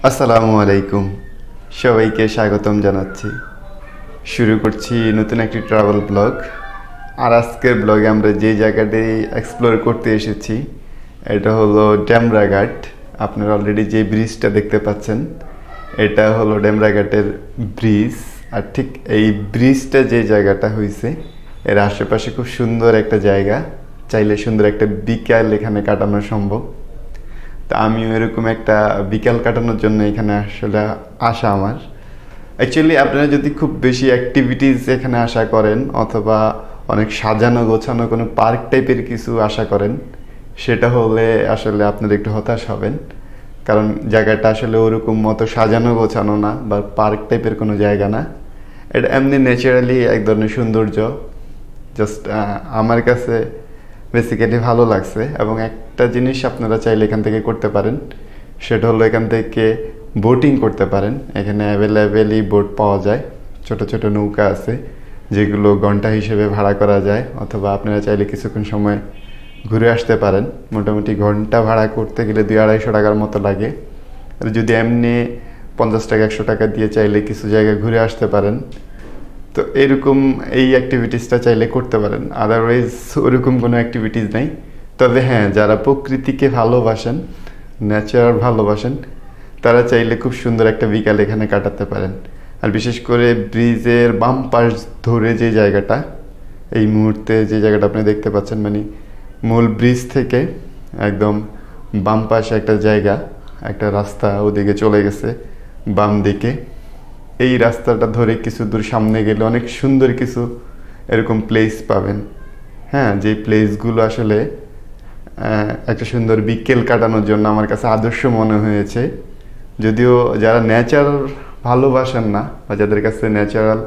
আসসালামু আলাইকুম, সবাইকে স্বাগতম জানাচ্ছি। শুরু করছি নতুন একটি ট্রাভেল ব্লগ। আর আজকের ব্লগে আমরা যে জায়গাটি এক্সপ্লোর করতে এসেছি এটা হলো ডেমরাঘাট। আপনারা অলরেডি যে ব্রিজটা দেখতে পাচ্ছেন এটা হলো ডেমরাঘাটের ব্রিজ। আর ঠিক এই ব্রিজটা যে জায়গাটা হয়েছে এর আশেপাশে খুব সুন্দর একটা জায়গা, চাইলে সুন্দর একটা বিকাল এখানে কাটানো সম্ভব। তা আমিও এরকম একটা বিকাল কাটানোর জন্য এখানে আসলে আসা আমার। অ্যাকচুয়ালি আপনারা যদি খুব বেশি অ্যাক্টিভিটিস এখানে আশা করেন অথবা অনেক সাজানো গোছানো কোনো পার্ক টাইপের কিছু আশা করেন, সেটা হলে আসলে আপনারা একটু হতাশ হবেন। কারণ জায়গাটা আসলে ওরকম মতো সাজানো গোছানো না বা পার্ক টাইপের কোনো জায়গা না। এটা এমনি ন্যাচারালি এক ধরনের সৌন্দর্য। জাস্ট আমার কাছে বেসিক্যালি ভালো লাগছে। এবং একটা জিনিস আপনারা চাইলে এখান থেকে করতে পারেন, সেটা হলো এখান থেকে বোটিং করতে পারেন। এখানে অ্যাভেলেবেলই বোট পাওয়া যায়, ছোট ছোট নৌকা আছে যেগুলো ঘন্টা হিসেবে ভাড়া করা যায়, অথবা আপনারা চাইলে কিছুক্ষণ সময় ঘুরে আসতে পারেন। মোটামুটি ঘন্টা ভাড়া করতে গেলে 200-250 টাকার মতো লাগে। আর যদি এমনি 50 টাকা 100 টাকা দিয়ে চাইলে কিছু জায়গায় ঘুরে আসতে পারেন। তো এরকম এই অ্যাক্টিভিটিসটা চাইলে করতে পারেন। আদারওয়াইজ ওরকম কোনো অ্যাক্টিভিটিস নাই। তবে হ্যাঁ, যারা প্রকৃতিকে ভালোবাসেন, ন্যাচার ভালোবাসেন, তারা চাইলে খুব সুন্দর একটা বিকাল এখানে কাটাতে পারেন। আর বিশেষ করে ব্রিজের বাম পাশ ধরে যে জায়গাটা, এই মুহূর্তে যে জায়গাটা আপনি দেখতে পাচ্ছেন, মানে মূল ব্রিজ থেকে একদম বাম পাশে একটা জায়গা, একটা রাস্তা ওদিকে চলে গেছে বাম দিকে। এই রাস্তাটা ধরে কিছু দূর সামনে গেলে অনেক সুন্দর কিছু এরকম প্লেস পাবেন। হ্যাঁ, যে প্লেসগুলো আসলে একটা সুন্দর বিকেল কাটানোর জন্য আমার কাছে আদর্শ মনে হয়েছে। যদিও যারা নেচার ভালোবাসেন না বা যাদের কাছে ন্যাচারাল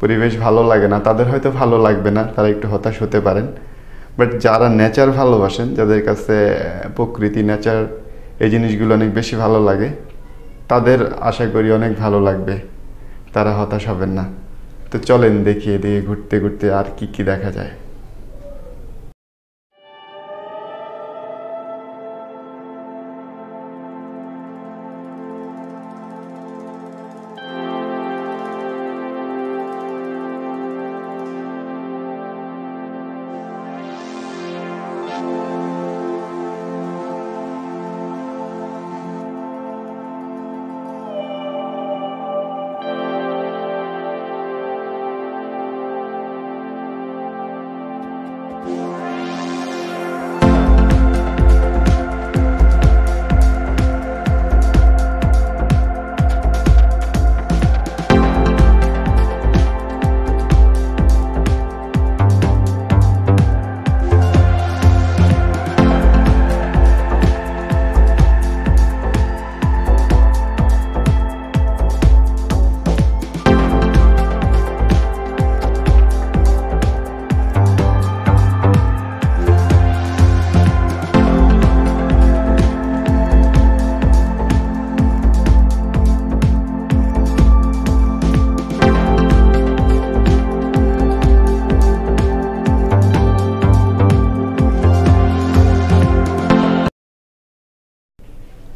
পরিবেশ ভালো লাগে না, তাদের হয়তো ভালো লাগবে না, তারা একটু হতাশ হতে পারেন। বাট যারা নেচার ভালোবাসেন, যাদের কাছে প্রকৃতি নেচার এই জিনিসগুলো অনেক বেশি ভালো লাগে, তাদের আশা করি অনেক ভালো লাগবে, তারা হতাশ হবেন না। তো চলেন দেখি এদিকে ঘুরতে ঘুরতে আর কি কি দেখা যায়।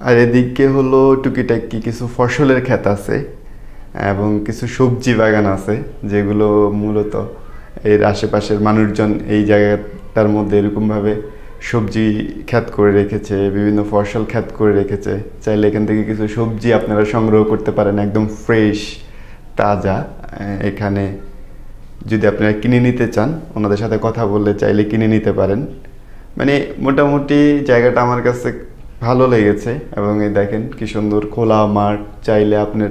আর এদিকে হলো টুকিটাকি কিছু ফসলের ক্ষেত আছে এবং কিছু সবজি বাগান আছে, যেগুলো মূলত এর আশেপাশের মানুষজন এই জায়গাটার মধ্যে এরকমভাবে সবজি ক্ষেত করে রেখেছে, বিভিন্ন ফসল ক্ষেত করে রেখেছে। চাইলে এখান থেকে কিছু সবজি আপনারা সংগ্রহ করতে পারেন, একদম ফ্রেশ তাজা। এখানে যদি আপনারা কিনে নিতে চান, ওনাদের সাথে কথা বললে চাইলে কিনে নিতে পারেন। মানে মোটামুটি জায়গাটা আমার কাছে ভালো লেগেছে। এবং এই দেখেন কি সুন্দর খোলা মাঠ, চাইলে আপনার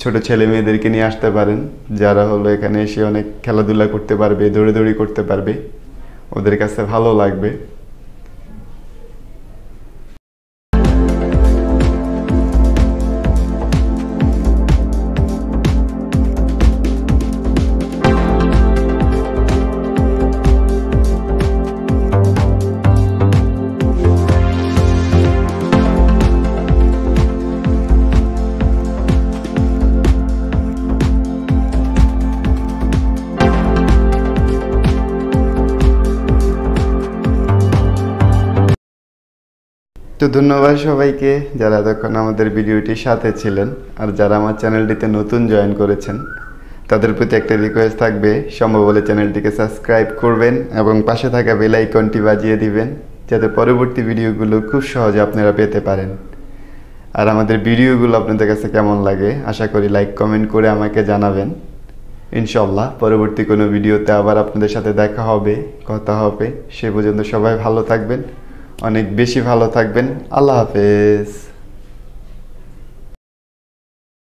ছোট ছেলে মেয়েদেরকে নিয়ে আসতে পারেন, যারা হলো এখানে এসে অনেক খেলাধুলা করতে পারবে, দৌড়াদৌড়ি করতে পারবে, ওদের কাছে ভালো লাগবে। তো ধন্যবাদ সবাইকে যারা এতক্ষণ আমাদের ভিডিওটির সাথে ছিলেন, আর যারা আমার চ্যানেলটিতে নতুন জয়েন করেছেন তাদের প্রতি একটা রিকোয়েস্ট থাকবে, সম্ভব হলে চ্যানেলটিকে সাবস্ক্রাইব করবেন এবং পাশে থাকা বেল আইকনটি বাজিয়ে দিবেন যাতে পরবর্তী ভিডিওগুলো খুব সহজে আপনারা পেতে পারেন। আর আমাদের ভিডিওগুলো আপনাদের কাছে কেমন লাগে আশা করি লাইক কমেন্ট করে আমাকে জানাবেন। ইনশাআল্লাহ পরবর্তী কোনো ভিডিওতে আবার আপনাদের সাথে দেখা হবে, কথা হবে। সে পর্যন্ত সবাই ভালো থাকবেন, অনেক বেশি ভালো থাকবেন। আল্লাহ হাফেজ।